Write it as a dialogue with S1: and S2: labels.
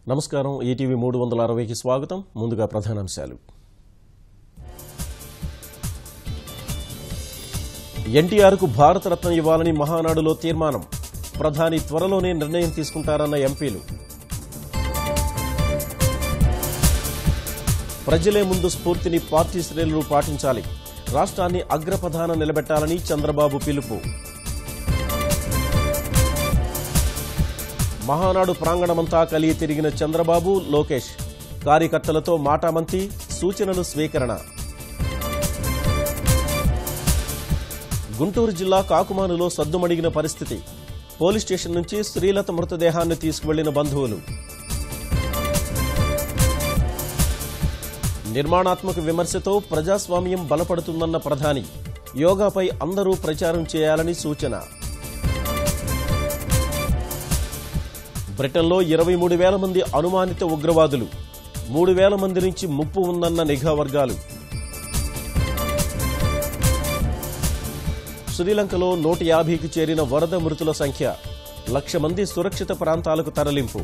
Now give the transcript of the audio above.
S1: నమస్కారం ఈటీవీ 360కి స్వాగతం. ముందుగా ప్రధానాంశాలు. ఎన్టీఆర్కు భారతరత్న ఇవ్వాలని మహానాడులో తీర్మానం. ప్రధాని త్వరలోనే నిర్ణయం తీసుకుంటారన్న ఎంపీలు. ప్రజలే ముందు స్ఫూర్తిని పార్టీ శ్రేణులు పాటించాలి. రాష్ట్రాన్ని అగ్రప్రధాన నిలబెట్టాలని చంద్రబాబు పిలుపు. మహానాడు ప్రాంగణమంతా కలిగి తిరిగిన చంద్రబాబు, లోకేష్. కార్యకర్తలతో మాటామంతి, సూచనలు స్వీకరణ. గుంటూరు జిల్లా కాకుమానులో సద్దుమణిగిన పరిస్థితి. పోలీస్ స్టేషన్ నుంచి శ్రీలత మృతదేహాన్ని తీసుకువెళ్లిన బంధువులు. నిర్మాణాత్మక విమర్శతో ప్రజాస్వామ్యం బలపడుతుందన్న ప్రధాని. యోగాపై అందరూ ప్రచారం చేయాలని సూచన. బ్రిటన్లో 23,000 మంది అనుమానిత ఉగ్రవాదులు. 3,000 మంది నుంచి ముప్పు ఉందన్న నిఘా వర్గాలు. శ్రీలంకలో 150కి చేరిన వరద మృతుల సంఖ్య. 1,00,000 మంది సురక్షిత ప్రాంతాలకు తరలింపు.